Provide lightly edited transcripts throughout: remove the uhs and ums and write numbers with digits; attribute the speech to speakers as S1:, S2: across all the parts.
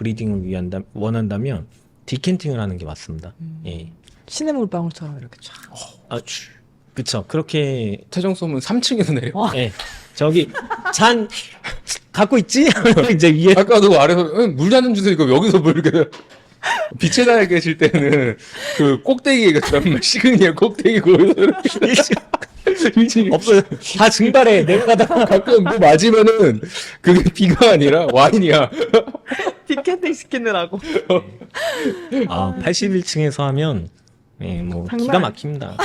S1: 브리딩을 원한다면 디켄팅을 하는 게 맞습니다. 예.
S2: 신의 물방울처럼 이렇게 쫙.
S1: 그쵸. 그렇게
S3: 최종소문 3층에서 내려.
S1: 예. 저기 잔 갖고 있지? 이제 위에
S3: 아까도 아래서 물 잔좀 주세요. 이거 여기서 물 이렇게 빛에 나에 계실 때는 그 꼭대기가 정말 시그니엘 꼭대기고
S1: 없어요. 다 증발해. 내려가다가
S3: 가끔 뭐 맞으면은 그게 비가 아니라 와인이야.
S2: 디캔팅 시키느라고.
S1: 81층에서 하면 예, 뭐
S2: 장난
S1: 기가 막힙니다.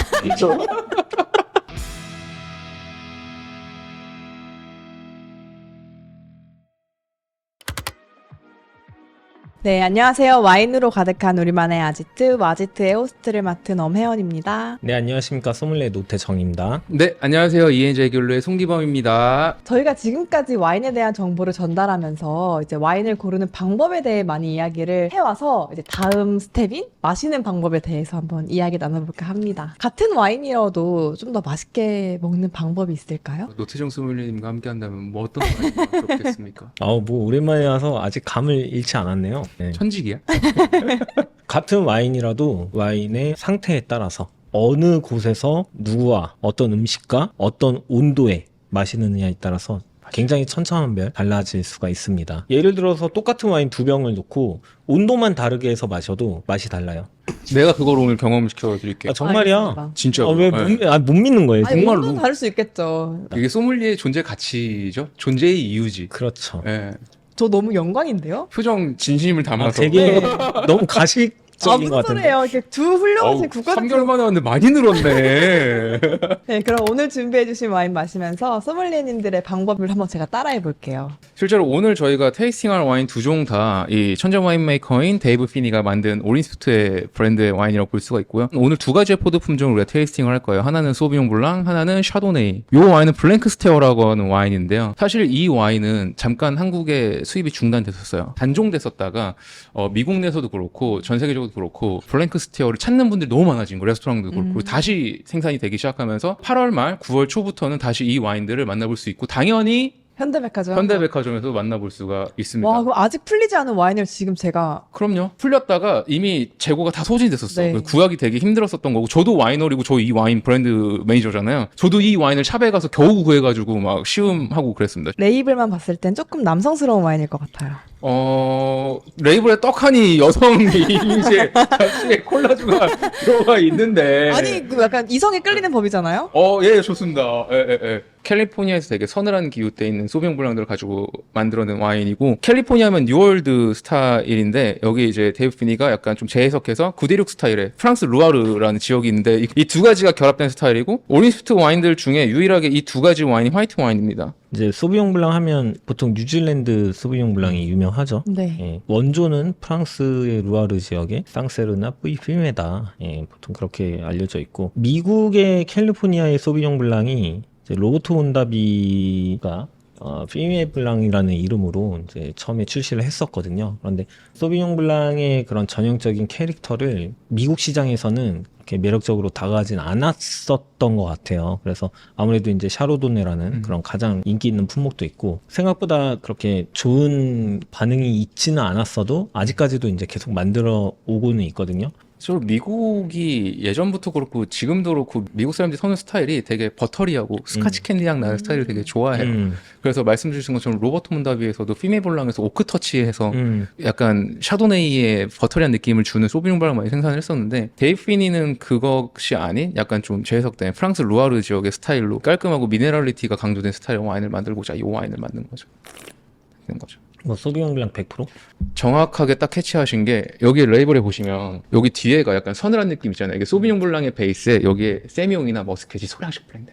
S2: 네, 안녕하세요. 와인으로 가득한 우리만의 아지트, 와지트의 호스트를 맡은 엄혜원입니다.
S1: 네, 안녕하십니까. 소믈리에 노태정입니다.
S3: 네, 안녕하세요. ENJ 귤루의 송기범입니다.
S2: 저희가 지금까지 와인에 대한 정보를 전달하면서 이제 와인을 고르는 방법에 대해 많이 이야기를 해와서 이제 다음 스텝인 마시는 방법에 대해서 한번 이야기 나눠볼까 합니다. 같은 와인이라도 좀 더 맛있게 먹는 방법이 있을까요?
S3: 노태정 소믈리에님과 함께 한다면 뭐 어떤 와인이 좋겠습니까?
S1: 뭐 오랜만에 와서 아직 감을 잃지 않았네요. 네.
S3: 천직이야?
S1: 같은 와인이라도 와인의 상태에 따라서 어느 곳에서 누구와 어떤 음식과 어떤 온도에 마시느냐에 따라서 굉장히 천차만별 달라질 수가 있습니다. 예를 들어서 똑같은 와인 2병을 놓고 온도만 다르게 해서 마셔도 맛이 달라요.
S3: 내가 그걸 오늘 경험시켜 드릴게요.
S1: 정말이야.
S2: 알겠습니다.
S3: 진짜.
S1: 왜 못 믿는 거예요?
S2: 아니,
S3: 정말로.
S2: 온도는 다를 수 있겠죠.
S3: 이게 소믈리에의 존재 가치죠. 존재의 이유지.
S1: 그렇죠.
S3: 예.
S2: 저 너무 영광인데요?
S3: 표정 진심을 담아서.
S1: 되게 너무 가식적인 것
S2: 무슨
S1: 같은데.
S2: 소리예요? 이렇게 두 훌륭하신 국가대표.
S3: 3개월 만에 왔는데 많이 늘었네.
S2: 네, 그럼 오늘 준비해주신 와인 마시면서 소믈리에님들의 방법을 한번 제가 따라해볼게요.
S3: 실제로 오늘 저희가 테이스팅할 와인 2종 다 이 천재 와인 메이커인 데이브 피니가 만든 오린스프트의 브랜드의 와인이라고 볼 수가 있고요. 오늘 2가지의 포드 품종을 우리가 테이스팅을 할 거예요. 하나는 소비뇽 블랑, 하나는 샤도네이. 이 와인은 블랭크 스테어라고 하는 와인인데요. 사실 이 와인은 잠깐 한국에 수입이 중단됐었어요. 단종됐었다가 미국 내에서도 그렇고 전 세계적으로 그렇고 블랭크 스테어를 찾는 분들이 너무 많아진 거예요. 레스토랑도 그렇고 다시 생산이 되기 시작하면서 8월 말 9월 초부터는 다시 이 와인들을 만나볼 수 있고 당연히
S2: 현대백화점.
S3: 현대백화점에서 만나볼 수가 있습니다.
S2: 와, 그럼 아직 풀리지 않은 와인을 지금 제가
S3: 그럼요. 풀렸다가 이미 재고가 다 소진이 됐었어.
S2: 네.
S3: 구하기 되게 힘들었었던 거고 저도 와이너리고 저 이 와인 브랜드 매니저잖아요. 저도 이 와인을 샵에 가서 겨우 구해가지고 막 시음하고 그랬습니다.
S2: 레이블만 봤을 땐 조금 남성스러운 와인일 것 같아요.
S3: 레이블에 떡하니 여성 이미지의 잡지에 콜라주가 들어가 있는데.
S2: 아니, 그 약간 이성에 끌리는 법이잖아요?
S3: 예, 좋습니다. 예. 캘리포니아에서 되게 서늘한 기후대에 있는 소비뇽 블랑들을 가지고 만들어낸 와인이고, 캘리포니아면 뉴월드 스타일인데, 여기 이제 데이브 피니가 약간 좀 재해석해서 9대6 스타일의 프랑스 루아르라는 지역이 있는데, 이 2가지가 결합된 스타일이고, 오린스프트 와인들 중에 유일하게 이 2가지 와인이 화이트 와인입니다.
S1: 이제 소비뇽 블랑 하면 보통 뉴질랜드 소비뇽 블랑이 유명하죠.
S2: 네.
S1: 예, 원조는 프랑스의 루아르 지역의 쌍세르나 뿌이필메다. 예, 보통 그렇게 알려져 있고 미국의 캘리포니아의 소비뇽 블랑이 이제 로버트 온다비가 피메 블랑이라는 이름으로 이제 처음에 출시를 했었거든요. 그런데 소비뇽 블랑의 그런 전형적인 캐릭터를 미국 시장에서는 이렇게 매력적으로 다가가진 않았었던 것 같아요. 그래서 아무래도 이제 샤로도네라는 그런 가장 인기 있는 품목도 있고 생각보다 그렇게 좋은 반응이 있지는 않았어도 아직까지도 이제 계속 만들어 오고는 있거든요.
S3: 저 미국이 예전부터 그렇고 지금도 그렇고 미국 사람들이 서는 스타일이 되게 버터리하고 스카치 캔디 향 나는 스타일을 되게 좋아해요. 그래서 말씀 주신 것처럼 로버트 문다비에서도 피메 볼랑에서 오크 터치해서 약간 샤도네이의 버터리한 느낌을 주는 소비뇽 블랑을 많이 생산을 했었는데 데이브 피니는 그것이 아닌 약간 좀 재해석된 프랑스 루아르 지역의 스타일로 깔끔하고 미네랄리티가 강조된 스타일의 와인을 만들고자 이 와인을 만든 거죠. 되는 거죠.
S1: 뭐 소비뇽 블랑 100%?
S3: 정확하게 딱 캐치하신 게 여기 레이블에 보시면 여기 뒤에가 약간 서늘한 느낌 있잖아요. 이게 소비뇽 블랑의 베이스에 여기에 세미옹이나 머스켓이 소량씩 블렌드.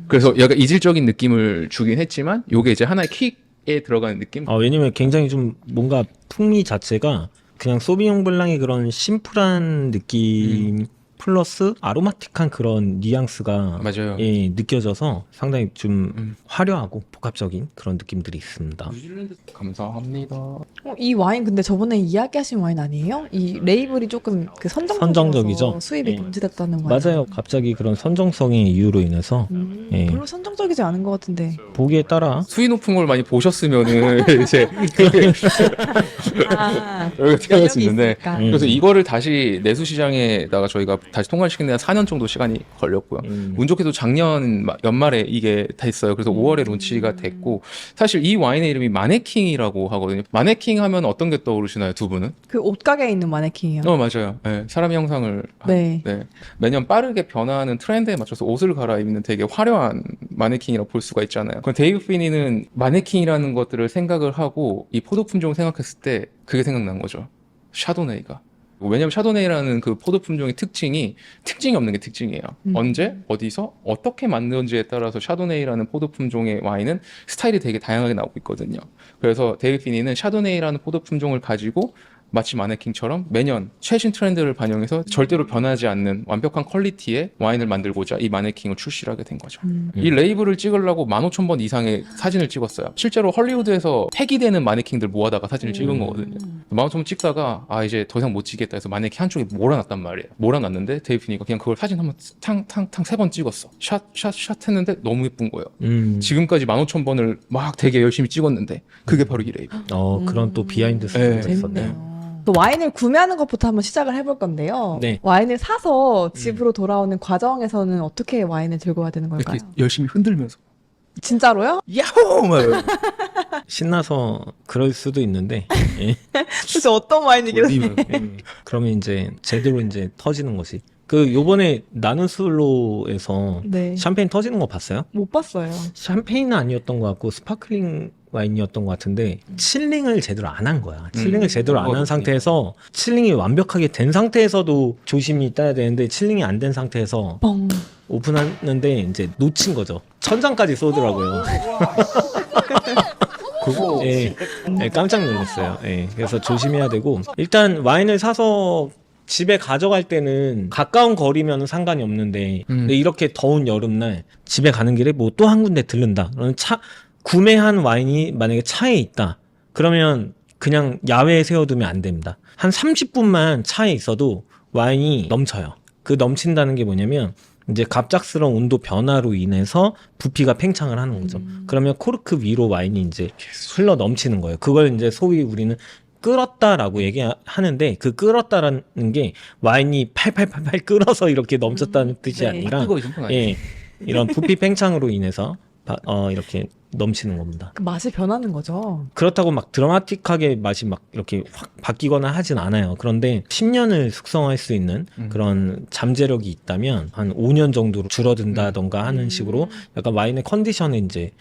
S3: 그래서 약간 이질적인 느낌을 주긴 했지만 요게 이제 하나의 킥에 들어가는 느낌?
S1: 왜냐면 굉장히 좀 뭔가 풍미 자체가 그냥 소비뇽 블랑의 그런 심플한 느낌 플러스 아로마틱한 그런 뉘앙스가
S3: 맞아요.
S1: 예, 느껴져서 상당히 좀 화려하고 복합적인 그런 느낌들이 있습니다.
S3: 뉴질랜드 감사합니다.
S2: 이 와인 근데 저번에 이야기하신 와인 아니에요? 이 레이블이 조금 그
S1: 선정적이죠.
S2: 수입이
S1: 예.
S2: 금지됐다는 와인.
S1: 맞아요. 갑자기 그런 선정성의 이유로 인해서 예.
S2: 별로 선정적이지 않은 것 같은데.
S1: 보기에 따라
S3: 수위 높은 걸 많이 보셨으면은 이제
S2: 아,
S3: 여기가 생각할 수 있는데
S2: 있으니까.
S3: 그래서 이거를 다시 내수 시장에다가 저희가 다시 통관시키는 데 4년 정도 시간이 걸렸고요. 운 좋게도 작년 연말에 이게 됐어요. 그래서 5월에 론치가 됐고 사실 이 와인의 이름이 마네킹이라고 하거든요. 마네킹 하면 어떤 게 떠오르시나요, 두 분은?
S2: 그 옷가게에 있는 마네킹이요.
S3: 맞아요. 네, 사람 형상을
S2: 네.
S3: 네. 매년 빠르게 변화하는 트렌드에 맞춰서 옷을 갈아입는 되게 화려한 마네킹이라고 볼 수가 있잖아요. 그럼 데이브 피니는 마네킹이라는 것들을 생각을 하고 이 포도 품종을 생각했을 때 그게 생각난 거죠. 샤도네이가. 왜냐면 샤도네이라는 그 포도 품종의 특징이 없는 게 특징이에요. 언제, 어디서, 어떻게 만드는지에 따라서 샤도네이라는 포도 품종의 와인은 스타일이 되게 다양하게 나오고 있거든요. 그래서 데이브 피니는 샤도네이라는 포도 품종을 가지고 마치 마네킹처럼 매년 최신 트렌드를 반영해서 절대로 변하지 않는 완벽한 퀄리티의 와인을 만들고자 이 마네킹을 출시를 하게 된 거죠. 이 레이블을 찍으려고 15,000번 이상의 사진을 찍었어요. 실제로 헐리우드에서 택이 되는 마네킹들 모아다가 사진을 찍은 거거든요. 15,000번 찍다가 이제 더 이상 못 찍겠다 해서 마네킹 한쪽에 몰아놨단 말이에요. 몰아놨는데 데이비니가 그냥 그걸 사진 한번 탕탕탕 3번 찍었어. 샷 했는데 너무 예쁜 거예요. 지금까지 15,000번을 막 되게 열심히 찍었는데 그게 바로 이 레이블.
S1: 그런 또 비하인드 스토리가 있었네요.
S2: 재밌네요. 또 와인을 구매하는 것부터 한번 시작을 해볼 건데요.
S1: 네.
S2: 와인을 사서 집으로 돌아오는 과정에서는 어떻게 와인을 들고 와야 되는 걸까요?
S3: 이렇게 열심히 흔들면서
S2: 진짜로요?
S3: 야호! 막 이러면서.
S1: 신나서 그럴 수도 있는데 예.
S2: 도대체 어떤 와인이길래?
S1: 그러면 이제 제대로 이제 터지는 것이 그 요번에 나는 술로에서
S2: 네.
S1: 샴페인 터지는 거 봤어요?
S2: 못 봤어요.
S1: 샴페인은 아니었던 것 같고 스파클링 와인이었던 것 같은데 칠링을 제대로 안 한 거야. 칠링을 제대로 안 한 상태에서 칠링이 완벽하게 된 상태에서도 조심히 따야 되는데 칠링이 안 된 상태에서
S2: 뻥.
S1: 오픈하는데 이제 놓친 거죠. 천장까지 쏘더라고요.
S3: 그거
S1: 예, 예, 깜짝 놀랐어요. 예, 그래서 조심해야 되고 일단 와인을 사서 집에 가져갈 때는 가까운 거리면 상관이 없는데 근데 이렇게 더운 여름날 집에 가는 길에 뭐 또 한 군데 들른다. 그러면 구매한 와인이 만약에 차에 있다. 그러면 그냥 야외에 세워두면 안 됩니다. 한 30분만 차에 있어도 와인이 넘쳐요. 그 넘친다는 게 뭐냐면 이제 갑작스러운 온도 변화로 인해서 부피가 팽창을 하는 거죠. 그러면 코르크 위로 와인이 이제 흘러 넘치는 거예요. 그걸 이제 소위 우리는 끓었다라고 얘기하는데 그 끓었다라는 게 와인이 팔팔팔팔 끓어서 이렇게 넘쳤다는 뜻이
S2: 네.
S1: 아니라
S3: 뜨거워 이 정도는 아니에요.
S1: 예, 이런 부피 팽창으로 인해서 이렇게 넘치는 겁니다.
S2: 그 맛이 변하는 거죠.
S1: 그렇다고 막 드라마틱하게 맛이 막 이렇게 확 바뀌거나 하진 않아요. 그런데 10년을 숙성할 수 있는 그런 잠재력이 있다면 한 5년 정도로 줄어든다던가 하는 식으로 약간 와인의 컨디션에 이제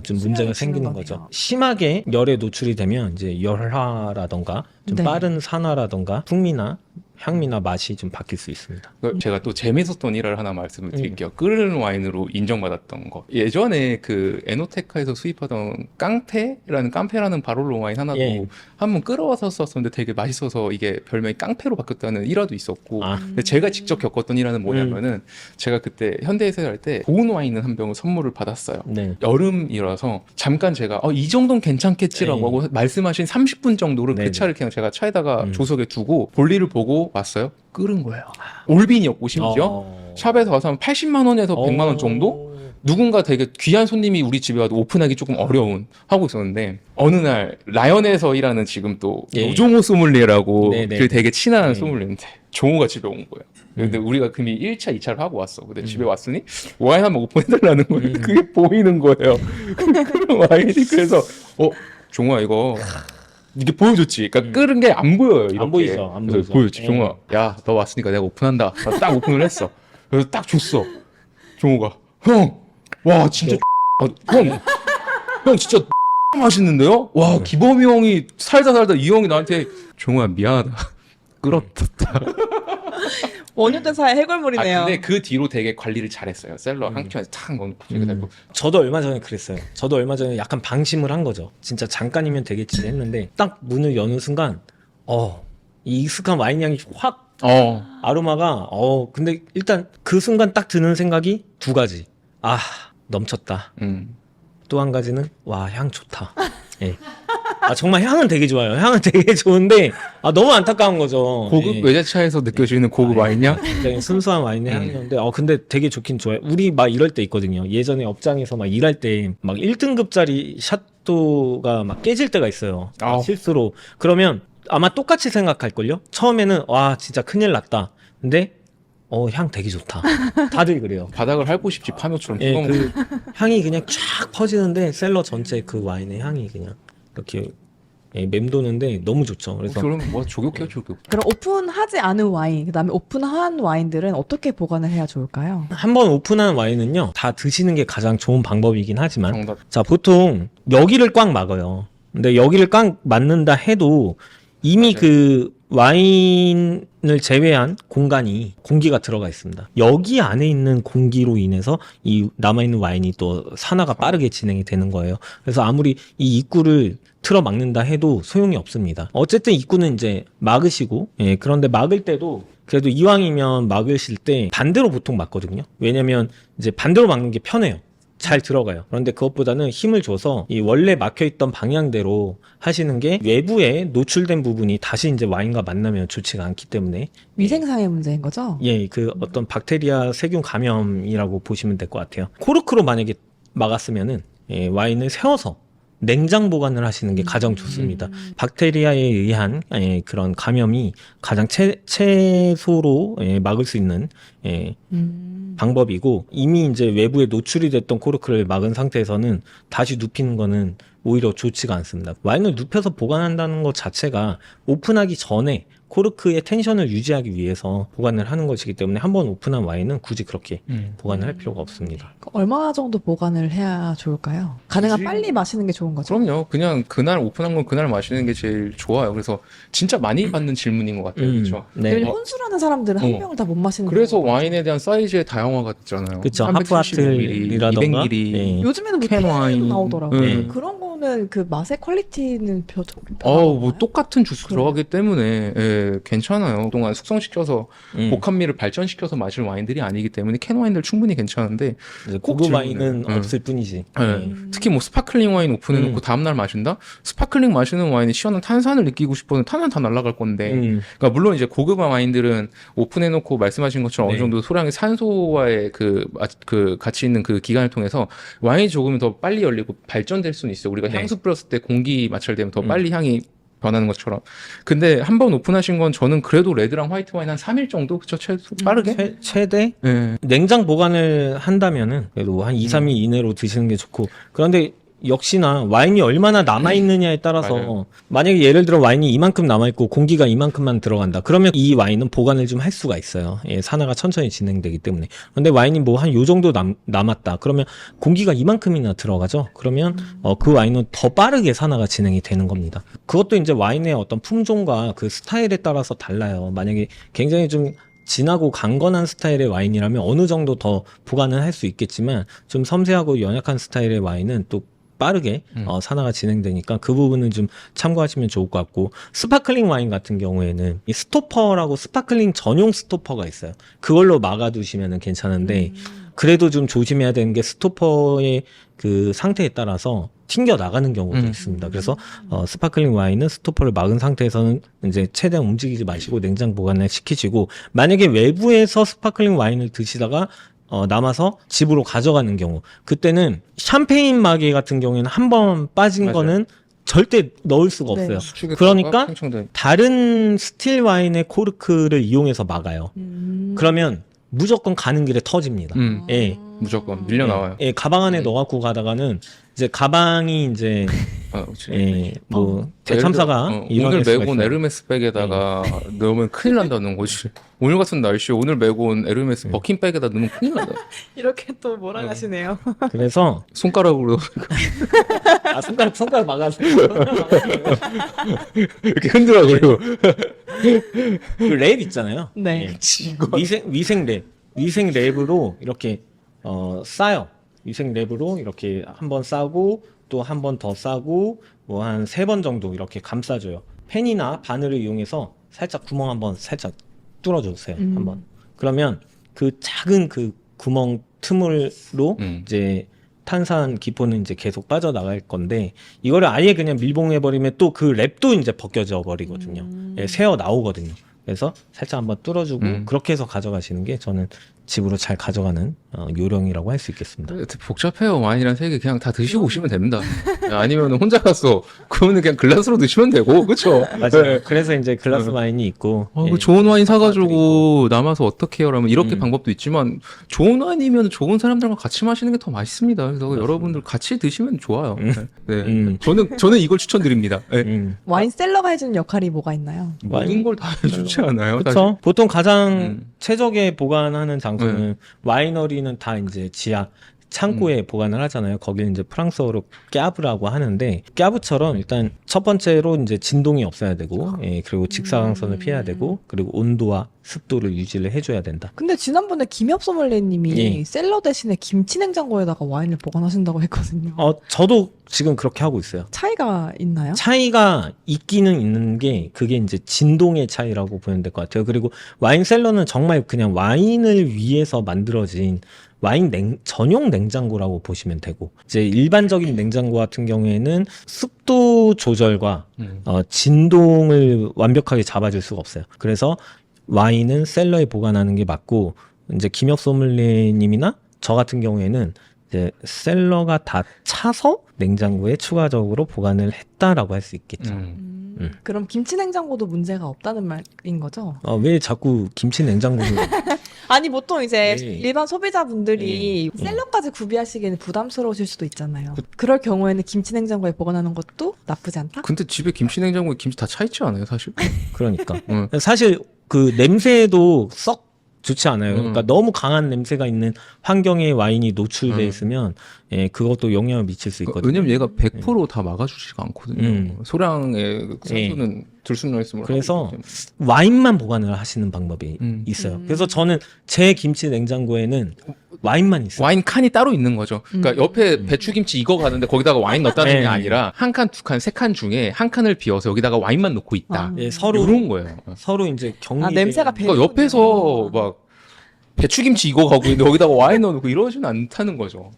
S1: 좀 문제가 생기는 거죠.
S2: 거네요.
S1: 심하게 열에 노출이 되면 이제 열화라던가 좀
S2: 네.
S1: 빠른 산화라던가 풍미나 향미나 맛이 좀 바뀔 수 있습니다.
S3: 제가 또 재밌었던 일을 하나 말씀을 드릴게요. 끓는 와인으로 인정받았던 거. 예전에 그 에노테카에서 수입하던 깡페라는 바롤로 와인 하나도
S1: 예.
S3: 한번 끓여와서 썼었는데 되게 맛있어서 이게 별명이 깡페로 바뀌었다는 일화도 있었고. 근데 제가 직접 겪었던 일화는 뭐냐면은 제가 그때 현대에서 할 때 고운 와인 한 병을 선물을 받았어요.
S1: 네.
S3: 여름이라서 잠깐 제가 이 정도는 괜찮겠지라고
S1: 네.
S3: 하고 말씀하신 30분 정도를
S1: 네네.
S3: 그 차를 그냥 제가 차에다가 조석에 두고 볼일을 보고 왔어요. 끓은 거예요. 올빈이었고 심지어 샵에서 와서 한 80만 원에서 100만 원 정도? 누군가 되게 귀한 손님이 우리 집에 와도 오픈하기 조금 어려운 하고 있었는데 어느 날 라연에서 일하는 지금 또
S1: 예.
S3: 노종호 소믈리에라고
S1: 네네.
S3: 그 되게 친한
S1: 네.
S3: 소믈리에인데 종호가 집에 온 거예요. 근데 우리가 금이 1차, 2차를 하고 왔어. 근데 집에 왔으니 와인 한번 오픈해달라는 거예요. 그게 보이는 거예요. 그런 와인이 그래서 종호야 이거 이게 보여줬지. 그러니까 끓은 게 안 보여요. 이렇게.
S1: 안 보이죠. 안
S3: 그래서
S1: 보이죠.
S3: 보여줬지.
S1: 예.
S3: 종호야, 야, 너 왔으니까 내가 오픈한다. 그래서 딱 오픈을 했어. 그래서 딱 줬어. 종호가, 형, 와 진짜, 형 진짜 맛있는데요? 와 기범이 형이 살다 이 형이 나한테 종호야 미안하다. 끓었다.
S2: 5년 된 사이 해골물이네요.
S3: 근데 그 뒤로 되게 관리를 잘했어요. 셀러 한 켠에 탁 넣고 되고.
S1: 저도 얼마 전에 그랬어요. 저도 얼마 전에 약간 방심을 한 거죠. 진짜 잠깐이면 되겠지 했는데 딱 문을 여는 순간 이 익숙한 와인 향이 확 아로마가 근데 일단 그 순간 딱 드는 생각이 두 가지. 아, 넘쳤다. 또 한 가지는 와, 향 좋다. 예. 아, 정말 향은 되게 좋아요. 향은 되게 좋은데 너무 안타까운 거죠.
S3: 고급
S1: 예.
S3: 외제차에서 느껴지는 고급 와인이야?
S1: 굉장히 순수한 와인의 향이었는데 근데 되게 좋긴 좋아요. 우리 막 이럴 때 있거든요. 예전에 업장에서 막 일할 때 막 1등급짜리 샷도가 막 깨질 때가 있어요.
S3: 아우.
S1: 실수로. 그러면 아마 똑같이 생각할걸요? 처음에는 와, 진짜 큰일 났다. 근데 향 되게 좋다. 다들 그래요.
S3: 바닥을 핥고 싶지 파묘처럼.
S1: 예,
S3: 뜨거운
S1: 그 향이 그냥 쫙 퍼지는데 셀러 전체 그 와인의 향이 그냥 이렇게 맴도는데 너무 좋죠. 그래서
S3: 그러면 뭐 조격해요, 조격.
S2: 그럼 오픈하지 않은 와인, 그다음에 오픈한 와인들은 어떻게 보관을 해야 좋을까요?
S1: 한번 오픈한 와인은요, 다 드시는 게 가장 좋은 방법이긴 하지만,
S3: 정답.
S1: 자, 보통 여기를 꽉 막아요. 근데 여기를 꽉 막는다 해도 이미
S3: 맞아요.
S1: 그 와인을 제외한 공간이 공기가 들어가 있습니다. 여기 안에 있는 공기로 인해서 이 남아있는 와인이 또 산화가 빠르게 진행이 되는 거예요. 그래서 아무리 이 입구를 틀어 막는다 해도 소용이 없습니다. 어쨌든 입구는 이제 막으시고, 그런데 막을 때도 그래도 이왕이면 막으실 때 반대로 보통 막거든요. 왜냐면 이제 반대로 막는 게 편해요. 잘 들어가요. 그런데 그것보다는 힘을 줘서 이 원래 막혀있던 방향대로 하시는 게 외부에 노출된 부분이 다시 이제 와인과 만나면 좋지가 않기 때문에
S2: 위생상의 문제인 거죠?
S1: 그 어떤 박테리아 세균 감염이라고 보시면 될 것 같아요. 코르크로 만약에 막았으면은 와인을 세워서 냉장 보관을 하시는 게 가장 좋습니다. 박테리아에 의한 그런 감염이 가장 최소로 막을 수 있는 방법이고, 이미 이제 외부에 노출이 됐던 코르크를 막은 상태에서는 다시 눕히는 거는 오히려 좋지가 않습니다. 와인을 눕혀서 보관한다는 것 자체가 오픈하기 전에 코르크의 텐션을 유지하기 위해서 보관을 하는 것이기 때문에 한번 오픈한 와인은 굳이 그렇게 보관을 할 필요가 없습니다.
S2: 얼마 정도 보관을 해야 좋을까요? 가능한
S3: 굳이-
S2: 빨리 마시는 게 좋은 거죠?
S3: 그럼요. 그냥 그날 오픈한 건 그날 마시는 게 제일 좋아요. 그래서 진짜 많이 받는 질문인 것 같아요. 그렇죠.
S1: 네.
S2: 왜냐면 혼술하는 사람들은 한 병을 다 못 마시는
S3: 그래서
S2: 경우가
S3: 와인에 대한 사이즈의 다양화가 있잖아요.
S1: 그쵸. 하프아틀이라던가
S3: 200ml.
S1: 네.
S2: 요즘에는 뭐
S3: 캔
S2: 캔
S3: 와인.
S2: 와인도 나오더라고요.
S3: 네.
S2: 그런 거는 그 맛의 퀄리티는
S3: 뭐 똑같은 주스 들어가기 때문에 괜찮아요. 그동안 숙성시켜서 복합미를 발전시켜서 마실 와인들이 아니기 때문에 캔 와인들 충분히 괜찮은데
S1: 이제
S3: 꼭
S1: 고급
S3: 질문을-
S1: 와인은
S3: 응.
S1: 없을 뿐이지.
S3: 특히 뭐 스파클링 와인 오픈해놓고 다음날 마신다? 스파클링 마시는 와인이 시원한 탄산을 느끼고 싶어도 탄산 다 날아갈 건데 그러니까 물론 이제 고급한 와인들은 오픈해놓고 말씀하신 것처럼 어느
S1: 네.
S3: 정도 소량의 산소와의 그 같이 있는 그 기간을 통해서 와인이 조금 더 빨리 열리고 발전될 수는 있어요. 우리가
S1: 네.
S3: 향수 뿌렸을 때 공기 마찰되면 더 빨리 향이 변하는 것처럼. 근데 한 번 오픈하신 건 저는 그래도 레드랑 화이트 와인 한 3일 정도? 그쵸? 빠르게?
S1: 최대
S3: 네.
S1: 냉장 보관을 한다면은 그래도 한 2, 3일 이내로 드시는 게 좋고, 그런데 역시나 와인이 얼마나 남아있느냐에 따라서
S3: 맞아요.
S1: 만약에 예를 들어 와인이 이만큼 남아있고 공기가 이만큼만 들어간다. 그러면 이 와인은 보관을 좀 할 수가 있어요. 산화가 천천히 진행되기 때문에. 근데 와인이 뭐 한 요 정도 남았다. 그러면 공기가 이만큼이나 들어가죠. 그러면 그 와인은 더 빠르게 산화가 진행이 되는 겁니다. 그것도 이제 와인의 어떤 품종과 그 스타일에 따라서 달라요. 만약에 굉장히 좀 진하고 강건한 스타일의 와인이라면 어느 정도 더 보관을 할 수 있겠지만, 좀 섬세하고 연약한 스타일의 와인은 또 빠르게 산화가 진행되니까 그 부분은 좀 참고하시면 좋을 것 같고, 스파클링 와인 같은 경우에는 이 스토퍼라고 스파클링 전용 스토퍼가 있어요. 그걸로 막아두시면 괜찮은데, 그래도 좀 조심해야 되는 게 스토퍼의 그 상태에 따라서 튕겨 나가는 경우도 있습니다. 그래서 스파클링 와인은 스토퍼를 막은 상태에서는 이제 최대한 움직이지 마시고 냉장 보관을 시키시고, 만약에 외부에서 스파클링 와인을 드시다가 남아서 집으로 가져가는 경우, 그때는 샴페인 마개 같은 경우에는 한 번 빠진
S3: 맞아요.
S1: 거는 절대 넣을 수가
S2: 네.
S1: 없어요.
S3: 수축에
S1: 그러니까
S3: 팽창돼.
S1: 다른 스틸 와인의 코르크를 이용해서 막아요. 그러면 무조건 가는 길에 터집니다. 예.
S3: 무조건 밀려 나와요.
S1: 예, 가방 안에 넣어갖고 가다가는 이제 가방이 이제
S3: 그렇지.
S1: 뭐 대참사가
S3: 오늘
S1: 일어날 수가
S3: 메고 온
S1: 있어요.
S3: 에르메스 백에다가 넣으면 큰일 난다는 거지. 오늘 같은 날씨에 오늘 메고 온 에르메스 버킨 백에다 넣으면 큰일 난다.
S2: 이렇게 또 몰아가시네요.
S1: 그래서
S3: 손가락으로
S1: 손가락 막아서
S3: 이렇게 흔들어 그리고
S1: 그 랩 있잖아요.
S2: 네.
S1: 예. 위생 랩으로 이렇게 싸요. 위생 랩으로 이렇게 한 번 싸고 또 한 번 더 싸고 뭐 한 3번 정도 이렇게 감싸줘요. 펜이나 바늘을 이용해서 살짝 구멍 한번 살짝 뚫어주세요. 한번. 그러면 그 작은 그 구멍 틈으로 이제 탄산 기포는 이제 계속 빠져나갈 건데 이거를 아예 그냥 밀봉해버리면 또 그 랩도 이제 벗겨져 버리거든요. 예, 새어 나오거든요. 그래서 살짝 한번 뚫어주고 그렇게 해서 가져가시는 게 저는 집으로 잘 가져가는 요령이라고 할 수 있겠습니다.
S3: 복잡해요. 와인이란 세 개 그냥 다 드시고 오시면 됩니다. 아니면 혼자 갔어. 그거는 그냥 글라스로 드시면 되고, 그쵸?
S1: 맞아요.
S3: 네.
S1: 그래서 이제 글라스 와인이 있고
S3: 그 좋은 와인 사가지고 남아서 어떻게 해요? 라면 이렇게 방법도 있지만 좋은 와인이면 좋은 사람들과 같이 마시는 게 더 맛있습니다. 그래서 여러분들 같이 드시면 좋아요. 네. 저는 이걸 추천드립니다. 네.
S2: 와인 셀러가 해주는 역할이 뭐가 있나요?
S3: 모든 걸 다 해주지 않아요?
S1: 그렇죠. 보통 가장 최적의 보관하는 장소는 와이너리는 다 이제 지하 창고에 보관을 하잖아요. 거기는 이제 프랑스어로 깨브라고 하는데 깨브처럼 일단 첫 번째로 이제 진동이 없어야 되고 예, 그리고 직사광선을 피해야 되고 그리고 온도와 습도를 유지를 해줘야 된다.
S2: 근데 지난번에 김엽 소믈리에님이
S1: 예.
S2: 셀러 대신에 김치 냉장고에다가 와인을 보관하신다고 했거든요.
S1: 저도 지금 그렇게 하고 있어요.
S2: 차이가 있나요?
S1: 차이가 있기는 있는 게 그게 이제 진동의 차이라고 보면 될 것 같아요. 그리고 와인 셀러는 정말 그냥 와인을 위해서 만들어진 와인 전용 냉장고라고 보시면 되고 이제 일반적인 냉장고 같은 경우에는 습도 조절과 진동을 완벽하게 잡아줄 수가 없어요. 그래서 와인은 셀러에 보관하는 게 맞고 이제 김혁 소믈리에님이나 저 같은 경우에는 이제 셀러가 다 차서 냉장고에 추가적으로 보관을 했다라고 할 수 있겠죠.
S2: 그럼 김치 냉장고도 문제가 없다는 말인 거죠?
S1: 왜 자꾸 김치 냉장고를
S2: 아니 보통 이제
S1: 네.
S2: 일반 소비자분들이 셀러까지 구비하시기에는 부담스러우실 수도 있잖아요. 그럴 경우에는 김치 냉장고에 보관하는 것도 나쁘지 않다?
S3: 근데 집에 김치 냉장고에 김치 다 차 있지 않아요, 사실?
S1: 그러니까 사실 그 냄새도 썩 좋지 않아요. 그러니까 너무 강한 냄새가 있는 환경에 와인이 노출돼 있으면 예, 그것도 영향을 미칠 수 있거든요.
S3: 왜냐면 얘가 100%다 막아주지가 않거든요. 소량의 산소는 들쑥날쑥을
S1: 그래서 와인만 보관을 하시는 방법이 있어요. 그래서 저는 제 김치 냉장고에는 와인만 있어요.
S3: 와인 칸이 따로 있는 거죠. 그러니까 옆에 배추김치 익어가는데 거기다가 와인 넣었다는 게 아니라 한 칸, 두 칸, 세 칸 중에 한 칸을 비워서 여기다가 와인만 넣고 있다.
S1: 예, 서로
S3: 이런 거예요.
S1: 서로 이제 격리.
S2: 냄새가
S3: 그러니까 옆에서 막 배추김치 익어가고 있는데 거기다가 와인 넣어놓고 이러지는 않다는 거죠.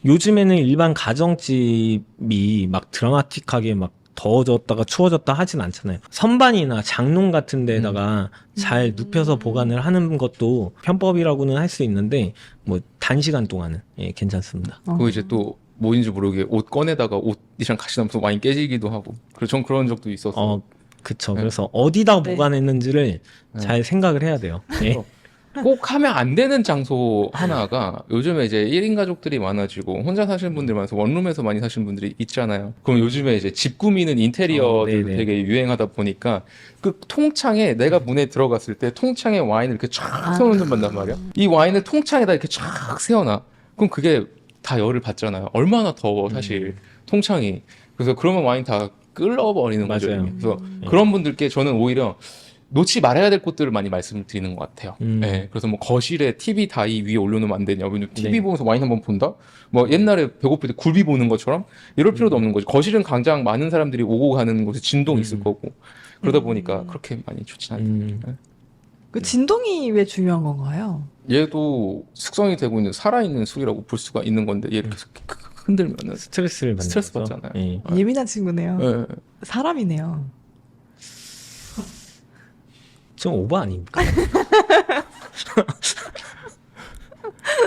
S1: 요즘에는 일반 가정집이 막 드라마틱하게 막 더워졌다가 추워졌다 하진 않잖아요. 선반이나 장롱 같은 데다가 잘 눕혀서 보관을 하는 것도 편법이라고는 할 수 있는데 뭐 단시간 동안은 예, 괜찮습니다.
S3: 그리고 이제 또 뭐인지 모르게 옷 꺼내다가 옷이랑 같이 나면서 와인 깨지기도 하고. 그래서 전 그런 적도 있었어요.
S1: 그쵸. 그래서 어디다 보관했는지를 잘 생각을 해야 돼요. 예.
S3: 꼭 하면 안 되는 장소 하나가 요즘에 이제 1인 가족들이 많아지고 혼자 사시는 분들이 많아서 원룸에서 많이 사시는 분들이 있잖아요. 그럼 요즘에 이제 집 꾸미는 인테리어들
S1: 네네.
S3: 되게 유행하다 보니까 그 통창에 내가 문에 들어갔을 때 통창에 와인을 이렇게 쫙 세워놓는 반단 말이야. 이 와인을 통창에다 이렇게 쫙 세워놔. 그럼 그게 다 열을 받잖아요. 얼마나 더워 사실 통창이. 그래서 그러면 와인 다 끌어버리는 거죠.
S1: 맞아요.
S3: 그래서 그런 분들께 저는 오히려 놓지 말아야 될 곳들을 많이 말씀드리는 것 같아요. 네, 그래서 뭐 거실에 TV 다이 위에 올려놓으면 안 되냐. 왜냐면 TV
S1: 네.
S3: 보면서 와인 한번 본다? 뭐 옛날에 배고플 때 굴비 보는 것처럼 이럴 필요도 없는 거죠. 거실은 가장 많은 사람들이 오고 가는 곳에 진동이 있을 거고. 그러다 보니까 그렇게 많이 좋진 않다. 네.
S2: 그 진동이 왜 중요한 건가요?
S3: 얘도 숙성이 되고 있는 살아있는 술이라고 볼 수가 있는 건데 얘를 계속 흔들면은
S1: 스트레스를 받는
S3: 스트레스
S1: 거죠.
S3: 받잖아요.
S1: 예.
S2: 예민한 친구네요.
S3: 네.
S2: 사람이네요.
S1: 좀 오버 아닙니까?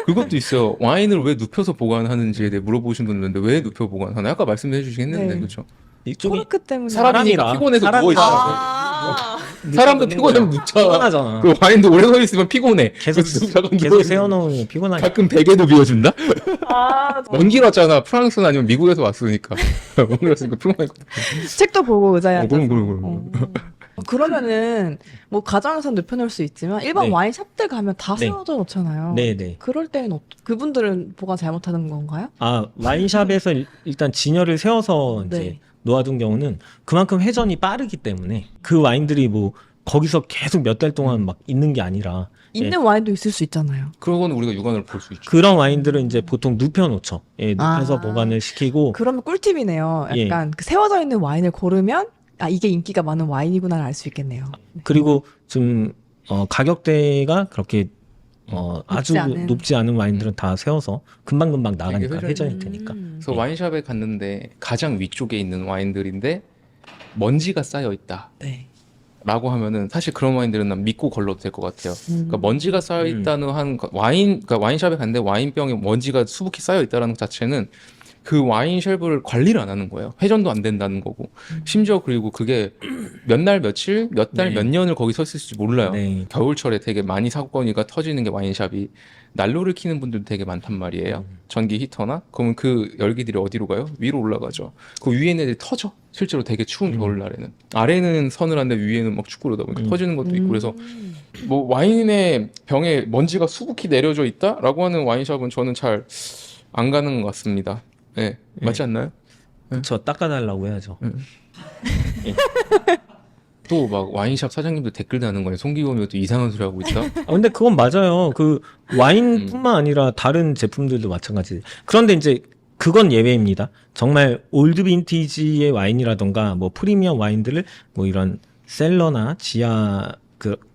S3: 그것도 있어요. 와인을 왜 눕혀서 보관하는지에 대해 물어보신 분들인데 왜 눕혀 보관하나요? 아까 말씀해 주시긴 했는데
S2: 네.
S3: 그렇죠.
S1: 이쪽이
S2: 코르크 때문에.
S3: 사람이니까 피곤해서 누워 있어요. 사람도 피곤하면 눕잖아.
S1: 피곤하잖아.
S3: 그 와인도 오래 서 있으면 피곤해.
S1: 계속 세워놓으면 피곤하니까.
S3: 가끔 베개도 비워준다? 먼 길 왔잖아. 프랑스는 아니면 미국에서 왔으니까. 먼 길 왔으니까 피곤하니까.
S2: 책도 보고 의자에 앉아서.
S3: 그럼.
S2: 그러면은 뭐 가정에서 눕혀놓을 수 있지만 일반
S1: 네.
S2: 와인샵들 가면 다
S1: 네.
S2: 세워져 놓잖아요.
S1: 네네.
S2: 그럴 때는 그분들은 보관 잘못하는 건가요?
S1: 와인샵에서 일단 진열을 세워서 이제
S2: 네.
S1: 놓아둔 경우는 그만큼 회전이 빠르기 때문에 그 와인들이 뭐 거기서 계속 몇 달 동안 막 있는 게 아니라
S2: 있는 와인도 있을 수 있잖아요.
S3: 그건 우리가 육안으로 볼 수 있죠.
S1: 그런 와인들은 이제 보통 눕혀놓죠. 예, 눕혀서
S2: 아.
S1: 보관을 시키고
S2: 그러면 꿀팁이네요. 약간 그 세워져 있는 와인을 고르면 이게 인기가 많은 와인이구나를 알 수 있겠네요.
S1: 그리고 좀 가격대가 그렇게 아주
S2: 않은.
S1: 높지 않은 와인들은 다 세워서 금방금방 나가니까
S3: 되게
S1: 회전이 되니까.
S3: 그래서 와인샵에 갔는데 가장 위쪽에 있는 와인들인데 먼지가 쌓여 있다.
S2: 네.
S3: 라고 하면은 사실 그런 와인들은 난 믿고 걸러도 될 것 같아요. 그러니까 먼지가 쌓여 있다는 한 그러니까 와인샵에 갔는데 와인병에 먼지가 수북히 쌓여 있다는 것 자체는 그 와인 쉘브를 관리를 안 하는 거예요. 회전도 안 된다는 거고. 심지어 그리고 그게 몇 날 며칠, 몇 달,
S1: 네.
S3: 몇 년을 거기 서 있을지 몰라요.
S1: 네.
S3: 겨울철에 되게 많이 사건이가 터지는 게 와인샵이 난로를 켜는 분들도 되게 많단 말이에요. 전기 히터나 그러면 그 열기들이 어디로 가요? 위로 올라가죠. 그 위에 있는 애들이 터져. 실제로 되게 추운 겨울날에는 아래는 서늘한데 위에는 막 춥고 그러다 보니까 터지는 것도 있고 그래서 뭐 와인의 병에 먼지가 수북히 내려져 있다라고 하는 와인샵은 저는 잘 안 가는 것 같습니다. 네, 맞지 않나요?
S1: 저 닦아달라고 해야죠.
S3: 또 막 와인샵 사장님들 댓글 다는 거예요. 송기범이 또 이상한 소리 하고 있다.
S1: 근데 그건 맞아요. 그 와인뿐만 아니라 다른 제품들도 마찬가지. 그런데 이제 그건 예외입니다. 정말 올드 빈티지의 와인이라던가 뭐 프리미엄 와인들을 뭐 이런 셀러나 지하